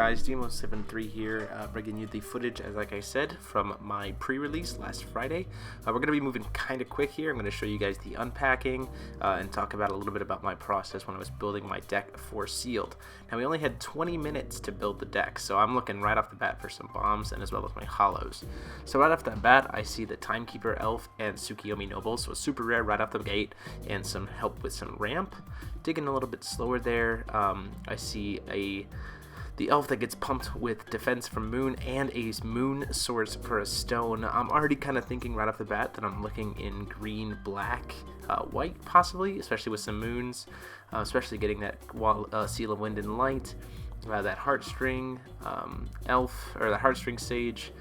guys, Demo73 here, bringing you the footage, as like I said, from my pre-release last Friday. We're going to be moving kind of quick here. I'm going to show you guys the unpacking and talk about a little bit about my process when I was building my deck for Sealed. Now, we only had 20 minutes to build the deck, so I'm looking right off the bat for some bombs and as well as my hollows. So right off the bat, I see the Timekeeper Elf and Tsukiyomi Noble, so super rare right off the gate, and some help with some ramp. Digging a little bit slower there, I see the elf that gets pumped with defense from Moon and a Moon source for a stone. I'm already kind of thinking right off the bat that I'm looking in green, black, white possibly, especially with some Moons, especially getting that Seal of Wind and Light, that Heartstring elf, or the Heartstring Sage.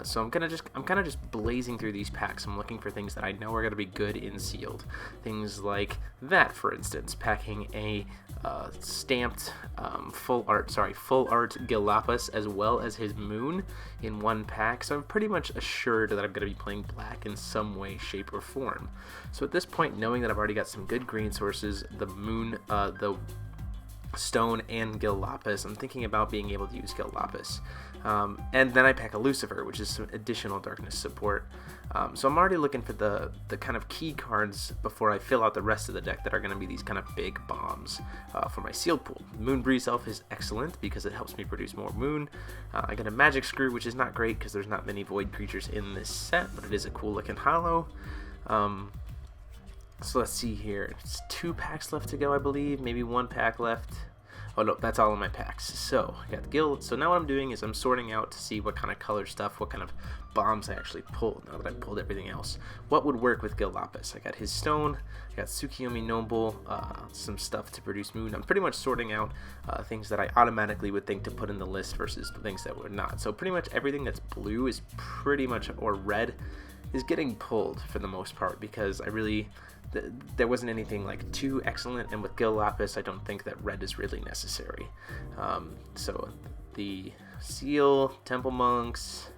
So I'm kind of just blazing through these packs. I'm looking for things that I know are going to be good in Sealed. Things like that, for instance, packing a stamped full art Gilapis as well as his Moon in one pack. So I'm pretty much assured that I'm going to be playing black in some way, shape, or form. So at this point, knowing that I've already got some good green sources, the Moon, the Stone, and Gilapis, I'm thinking about being able to use Gilapis. And then I pack a Lucifer, which is some additional darkness support. So I'm already looking for the kind of key cards before I fill out the rest of the deck that are going to be these kind of big bombs for my Sealed pool. Moonbreeze Elf is excellent because it helps me produce more Moon. I got a Magic Screw, which is not great because there's not many Void creatures in this set, but it is a cool looking hollow. So let's see here. It's 2 packs left to go, I believe. Maybe 1 pack left. Oh no, that's all in my packs. So I got the guild. So now what I'm doing is I'm sorting out to see what kind of color stuff, what kind of bombs I actually pulled. Now that I've pulled everything else, what would work with Gilapis? I got his stone. I got Tsukiyomi Noble. Some stuff to produce Moon. I'm pretty much sorting out things that I automatically would think to put in the list versus the things that were not. So pretty much everything that's blue is pretty much, or red, is getting pulled for the most part because there wasn't anything like too excellent, and with Gilapis I don't think that red is really necessary. So the Seal, Temple Monks,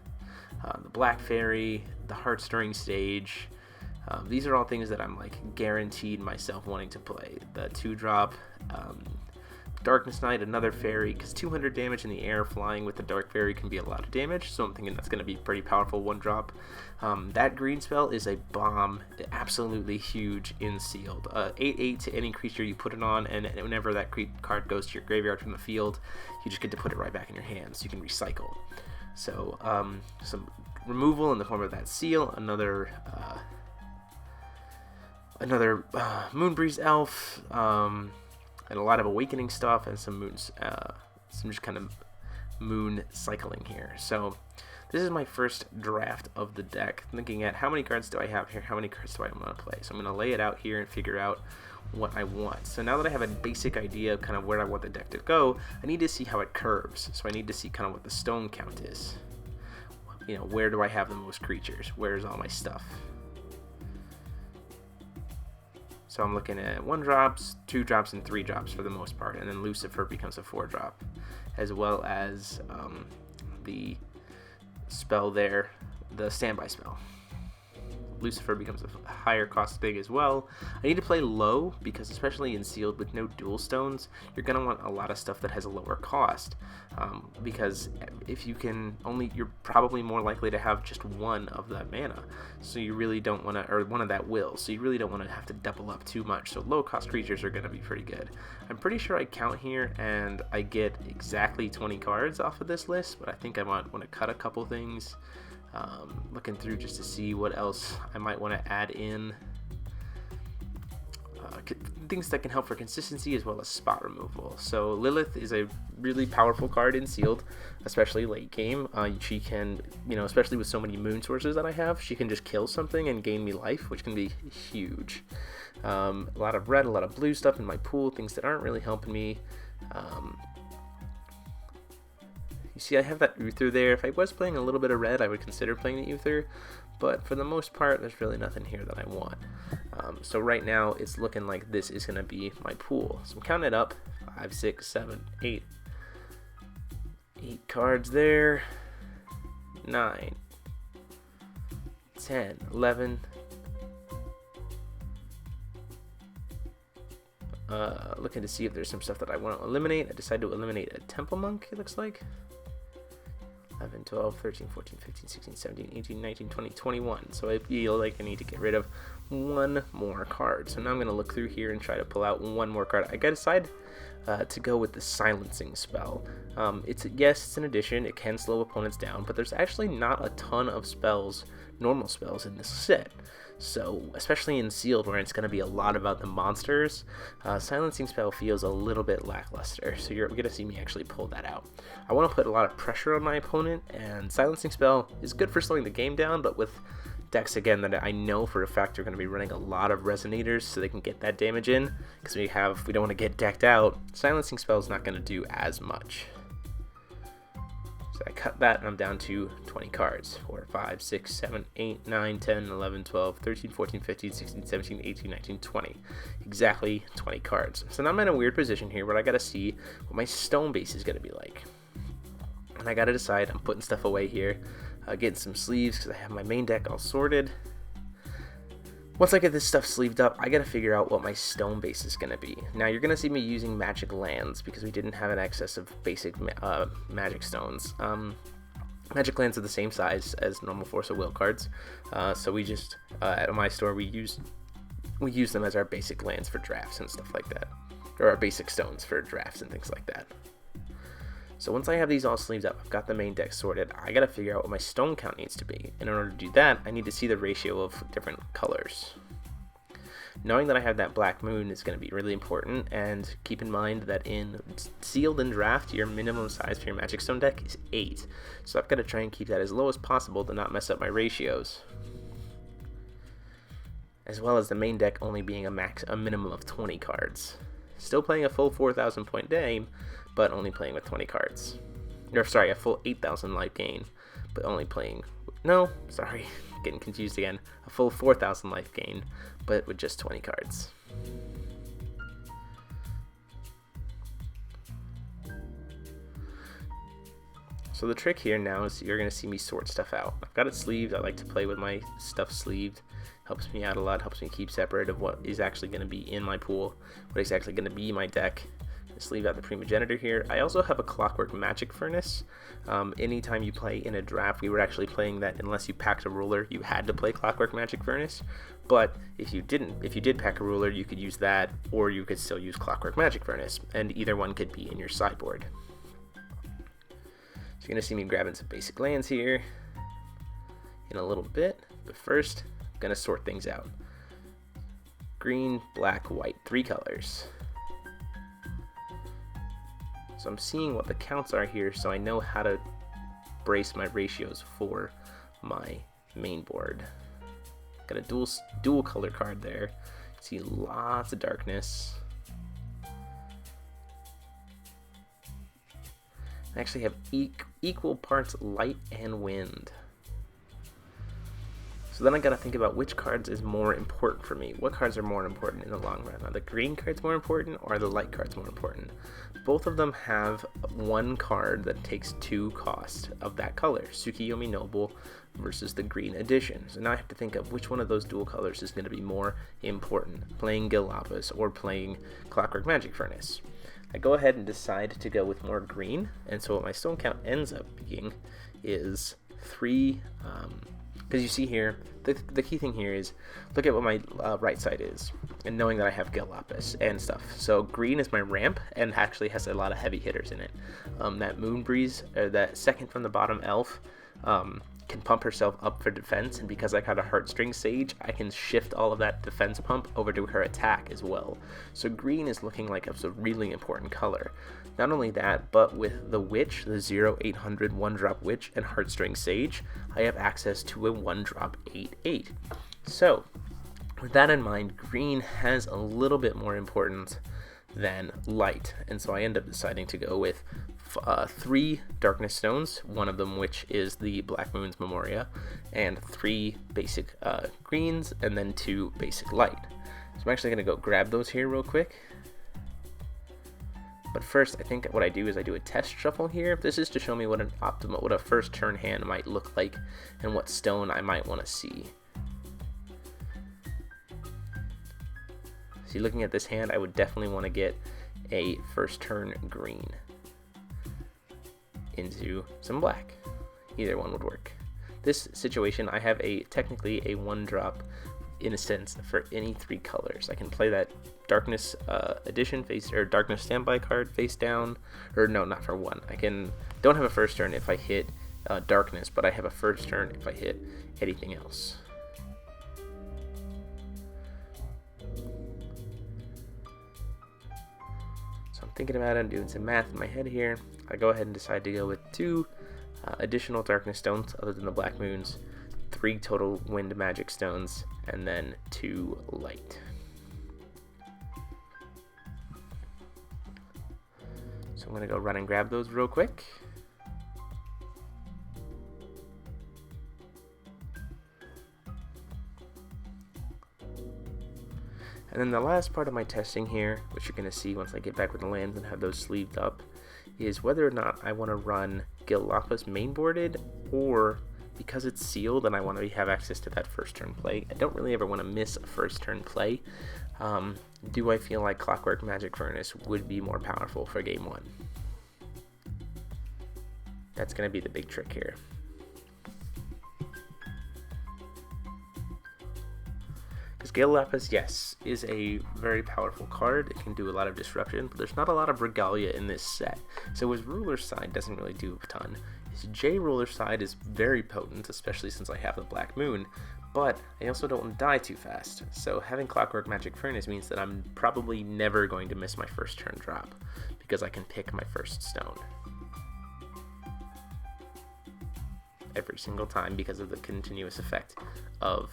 the Black Fairy, the Heartstring Stage, these are all things that I'm like guaranteed myself wanting to play. The 2-drop Darkness Knight, another fairy, because 200 damage in the air flying with the Dark Fairy can be a lot of damage, so I'm thinking that's going to be pretty powerful 1-drop. That green spell is a bomb, absolutely huge in Sealed. 8/8 to any creature you put it on, and whenever that card goes to your graveyard from the field, you just get to put it right back in your hands. You can recycle. So some removal in the form of that Seal, another Moonbreeze Elf, and a lot of awakening stuff, and some moons, some just kind of moon cycling here. So this is my first draft of the deck, looking at how many cards do I have here, how many cards do I want to play. So I'm going to lay it out here and figure out what I want. So now that I have a basic idea of kind of where I want the deck to go, I need to see how it curves. So I need to see kind of what the stone count is. You know, where do I have the most creatures? Where's all my stuff? So I'm looking at 1-drops, 2-drops, and 3-drops for the most part, and then Lucifer becomes a 4-drop, as well as the spell there, the standby spell. Lucifer becomes a higher cost thing as well. I need to play low because especially in Sealed with no dual stones, you're going to want a lot of stuff that has a lower cost, because if you can only, you're probably more likely to have just one of that mana, so you really don't want to, or one of that will, so you really don't want to have to double up too much. So low cost creatures are going to be pretty good. I'm pretty sure I count here and I get exactly 20 cards off of this list, but I think I might want to cut a couple things. Looking through just to see what else I might want to add in. Things that can help for consistency as well as spot removal. So Lilith is a really powerful card in Sealed, especially late game. She can, especially with so many moon sources that I have, she can just kill something and gain me life, which can be huge. A lot of red, a lot of blue stuff in my pool, things that aren't really helping me. You see I have that Uther there. If I was playing a little bit of red, I would consider playing the Uther, but for the most part, there's really nothing here that I want. So right now, it's looking like this is going to be my pool. So I'm counting it up. 5, 6, 7, 8. 8 cards there. 9, 10, 11, looking to see if there's some stuff that I want to eliminate. I decided to eliminate a Temple Monk, it looks like. 11, 12, 13, 14, 15, 16, 17, 18, 19, 20, 21. So I feel like I need to get rid of one more card. So now I'm going to look through here and try to pull out one more card. I got to decide to go with the Silencing spell. Yes, it's an addition. It can slow opponents down, but there's actually not a ton of spells, normal spells in this set. So, especially in Sealed, where it's going to be a lot about the monsters, Silencing spell feels a little bit lackluster, so you're going to see me actually pull that out. I want to put a lot of pressure on my opponent, and Silencing spell is good for slowing the game down, but with decks, again, that I know for a fact are going to be running a lot of Resonators so they can get that damage in, because we don't want to get decked out, Silencing spell is not going to do as much. So I cut that and I'm down to 20 cards. 4, 5, 6, 7, 8, 9, 10, 11, 12, 13, 14, 15, 16, 17, 18, 19, 20. Exactly 20 cards. So now I'm in a weird position here where I gotta see what my stone base is gonna be like. And I gotta decide. I'm putting stuff away here. Getting some sleeves because I have my main deck all sorted. Once I get this stuff sleeved up, I gotta figure out what my stone base is gonna be. Now you're gonna see me using magic lands because we didn't have an excess of basic magic stones. Magic lands are the same size as normal Force of Will cards, so we just at my store we use them as our basic lands for drafts and stuff like that, or our basic stones for drafts and things like that. So once I have these all sleeved up, I've got the main deck sorted, I gotta figure out what my stone count needs to be. And in order to do that, I need to see the ratio of different colors. Knowing that I have that Black Moon is gonna be really important, and keep in mind that in Sealed and Draft, your minimum size for your Magic Stone deck is 8. So I've gotta try and keep that as low as possible to not mess up my ratios. As well as the main deck only being a minimum of 20 cards. Still playing a full 4,000 point game, but only playing with 20 cards. Or sorry, a full 8,000 life gain, but only playing... No, sorry, getting confused again. A full 4,000 life gain, but with just 20 cards. So the trick here now is you're going to see me sort stuff out. I've got it sleeved. I like to play with my stuff sleeved. Helps me out a lot, helps me keep separate of what is actually going to be in my pool, what is actually going to be my deck. Just leave out the Primogenitor here. I also have a Clockwork Magic Furnace. Anytime you play in a draft, we were actually playing that unless you packed a ruler, you had to play Clockwork Magic Furnace. But if you did pack a ruler, you could use that, or you could still use Clockwork Magic Furnace, and either one could be in your sideboard. So you're going to see me grabbing some basic lands here in a little bit, but first, I'm going to sort things out. Green, black, white, 3 colors. So I'm seeing what the counts are here, so I know how to brace my ratios for my main board. Got a dual color card there. See lots of darkness. I actually have equal parts light and wind. So then I gotta think about which cards is more important for me. What cards are more important in the long run? Are the green cards more important, or are the light cards more important? Both of them have one card that takes 2 cost of that color. Tsukiyomi Noble versus the green edition. So now I have to think of which one of those dual colors is going to be more important. Playing Gil Lapis or playing Clockwork Magic Furnace. I go ahead and decide to go with more green, and so what my stone count ends up being is 3, because you see here, the key thing here is, look at what my right side is, and knowing that I have Gil Lapis and stuff. So green is my ramp, and actually has a lot of heavy hitters in it. That Moonbreeze, or that second from the bottom elf, can pump herself up for defense, and because I got a Heartstring Sage, I can shift all of that defense pump over to her attack as well. So green is looking like it's a really important color. Not only that, but with the Witch, the 0/800 1-drop Witch and Heartstring Sage, I have access to a 1-drop 8/8. So with that in mind, green has a little bit more importance than light, and so I end up deciding to go with 3 Darkness Stones, one of them which is the Black Moon's Memoria, and 3 basic greens, and then 2 basic light. So I'm actually going to go grab those here real quick. But first, I think what I do is I do a test shuffle here. This is to show me what what a first turn hand might look like, and what stone I might want to see. So looking at this hand, I would definitely want to get a first turn green into some black. Either one would work. This situation, I have technically a 1-drop in a sense for any 3 colors. I can play that darkness addition or darkness standby card face down, or no, not for 1. Don't have a first turn if I hit darkness, but I have a first turn if I hit anything else. So I'm thinking about it, I'm doing some math in my head here. I go ahead and decide to go with 2 additional darkness stones other than the black moons, 3 total wind magic stones, and then 2 light. So I'm going to go run and grab those real quick. And then the last part of my testing here, which you're going to see once I get back with the lands and have those sleeved up, is whether or not I want to run Gilapis mainboarded, or because it's sealed and I want to have access to that first turn play. I don't really ever want to miss a first turn play. Do I feel like Clockwork Magic Furnace would be more powerful for game 1? That's going to be the big trick here. Because Gale Lapis, yes, is a very powerful card. It can do a lot of disruption, but there's not a lot of Regalia in this set. So his Ruler Side doesn't really do a ton. His J Ruler Side is very potent, especially since I have the Black Moon, but I also don't want to die too fast. So having Clockwork Magic Furnace means that I'm probably never going to miss my first turn drop, because I can pick my first stone every single time because of the continuous effect of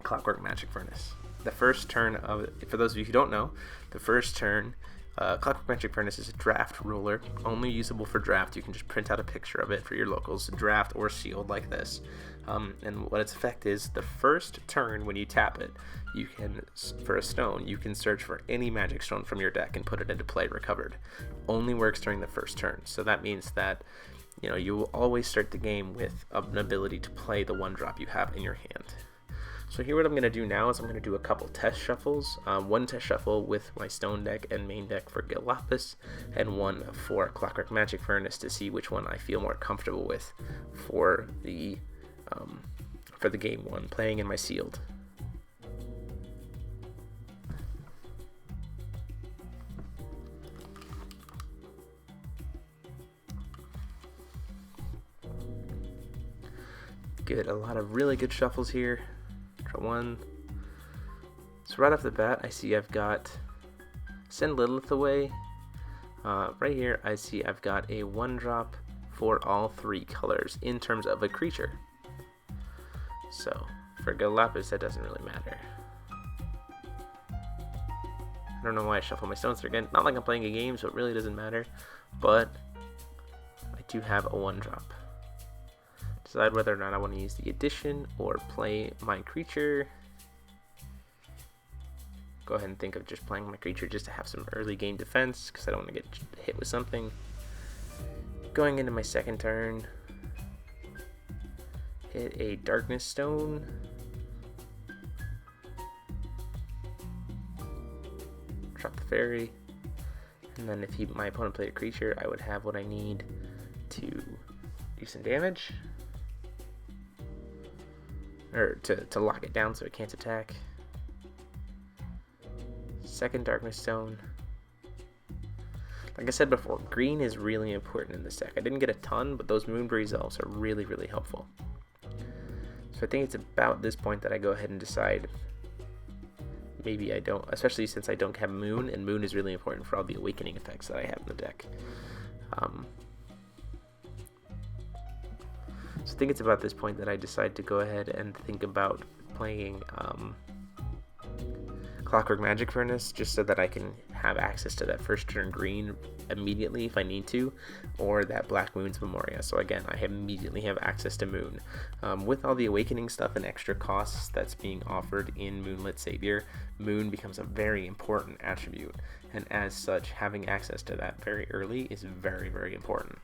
Clockwork Magic Furnace. The first turn of, for those of you who don't know, the first turn, Clockwork Magic Furnace is a draft ruler, only usable for draft. You can just print out a picture of it for your locals, draft or sealed like this. And what its effect is, the first turn when you tap it, you can, for a stone, you can search for any magic stone from your deck and put it into play recovered. Only works during the first turn. So that means that, you know, you will always start the game with an ability to play the 1-drop you have in your hand. So here what I'm going to do now is I'm going to do a couple test shuffles. One test shuffle with my stone deck and main deck for Gil Lapis, and one for Clockwork Magic Furnace to see which one I feel more comfortable with for the game 1, playing in my sealed. Good, a lot of really good shuffles here. One. So right off the bat, I see I've got Send Lilith Away. Right here, I see I've got a 1-drop for all 3 colors in terms of a creature. So for Galapis, that doesn't really matter. I don't know why I shuffle my stones again. Not like I'm playing a game, so it really doesn't matter. But I do have a 1-drop. Decide whether or not I want to use the addition or play my creature. Go ahead and think of just playing my creature just to have some early game defense, because I don't want to get hit with something. Going into my second turn, hit a Darkness Stone. Drop the fairy. And then if my opponent played a creature, I would have what I need to do some damage. Or to lock it down so it can't attack. Second Darkness Stone. Like I said before, green is really important in this deck. I didn't get a ton, but those Moonbreeze Elves are really, really helpful. So I think it's about this point that I go ahead and decide maybe I don't, especially since I don't have Moon, and Moon is really important for all the awakening effects that I have in the deck. So I think it's about this point that I decide to go ahead and think about playing Clockwork Magic Furnace, just so that I can have access to that first turn green immediately if I need to, or that Black Moon's Memoria. So again, I immediately have access to Moon. With all the awakening stuff and extra costs that's being offered in Moonlit Savior, Moon becomes a very important attribute, and as such, having access to that very early is very, very important.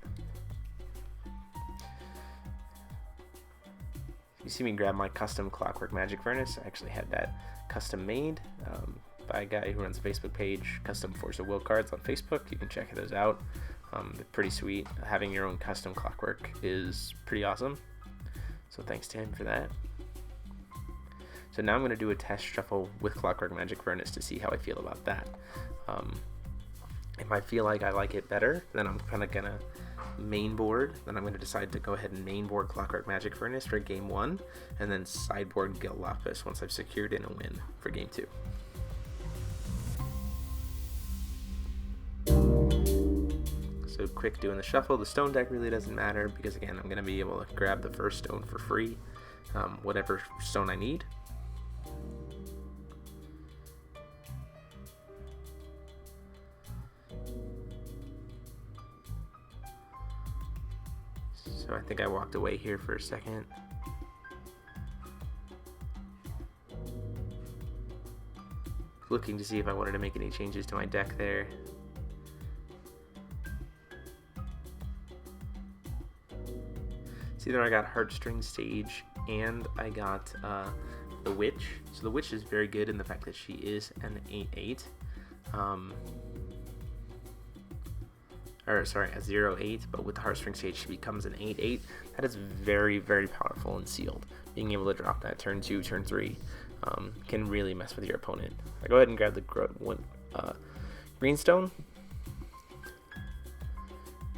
you see me grab my custom Clockwork Magic Furnace. I actually had that custom made by a guy who runs a Facebook page, Custom Force of Will cards on Facebook. You can check those out. They're pretty sweet. Having your own custom clockwork is pretty awesome. So thanks to him for that. So now I'm going to do a test shuffle with Clockwork Magic Furnace to see how I feel about that. If I feel like I like it better, then I'm kind of going to main board. Then I'm going to decide to go ahead and main board Clockwork Magic Furnace for game 1, and then sideboard Gil Lapis once I've secured in a win for game 2. So quick doing the shuffle. The stone deck really doesn't matter because again, I'm going to be able to grab the first stone for free, whatever stone I need. So I think I walked away here for a second. Looking to see if I wanted to make any changes to my deck there. So either I got Heartstring Sage and I got the Witch. So the Witch is very good in the fact that she is an 8/8. Or sorry, a 0/8, but with the Heartstring Sage she becomes an 8/8. That is very, very powerful and sealed. Being able to drop that turn 2, turn 3 can really mess with your opponent. I go ahead and grab the Greenstone.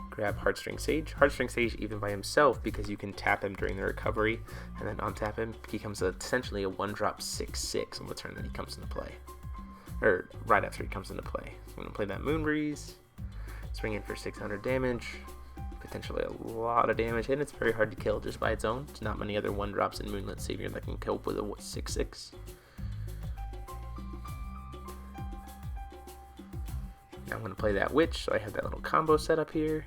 Grab Heartstring Sage. Heartstring Sage even by himself, because you can tap him during the recovery and then untap him, he becomes essentially a 1-drop 6/6 on the turn that he comes into play. Or right after he comes into play. So I'm going to play that Moonbreeze. Swing in for 600 damage, potentially a lot of damage, and it's very hard to kill just by its own. There's not many other 1-drops in Moonlit Savior that can cope with a 6/6. Now I'm going to play that Witch, so I have that little combo set up here.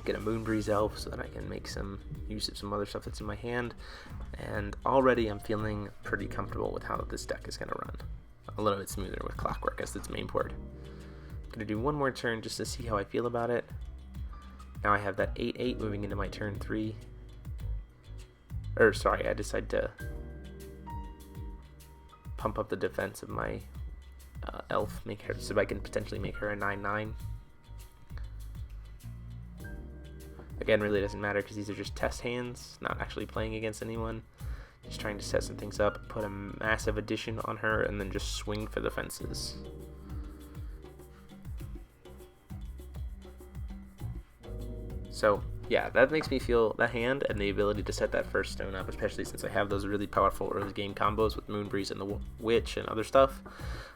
Get a Moonbreeze Elf so that I can make some use of some other stuff that's in my hand, and already I'm feeling pretty comfortable with how this deck is going to run. A little bit smoother with Clockwork as its main board. I'm going to do one more turn just to see how I feel about it. Now I have that 8/8 moving into my turn 3. Or sorry, I decide to pump up the defense of my elf, make her so I can potentially make her a 9/9. Again, really doesn't matter because these are just test hands, not actually playing against anyone. Just trying to set some things up, put a massive addition on her, and then just swing for the fences. So yeah, that makes me feel the hand and the ability to set that first stone up, especially since I have those really powerful early game combos with Moonbreeze and the Witch and other stuff,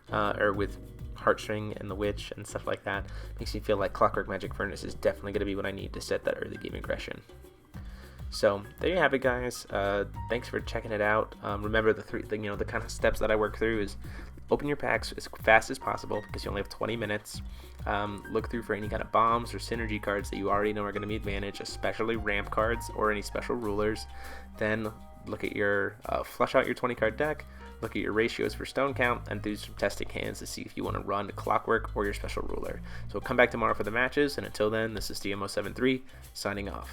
or with Heartstring and the Witch and stuff like that. Makes me feel like Clockwork Magic Furnace is definitely going to be what I need to set that early game aggression. So there you have it, guys. Thanks for checking it out. Remember the kind of steps that I work through is open your packs as fast as possible because you only have 20 minutes. Look through for any kind of bombs or synergy cards that you already know are going to be advantage, especially ramp cards or any special rulers. Then look at your flush out your 20 card deck. Look at your ratios for stone count and do some testing hands to see if you want to run Clockwork or your special ruler. So come back tomorrow for the matches, and until then, this is DMO73 signing off.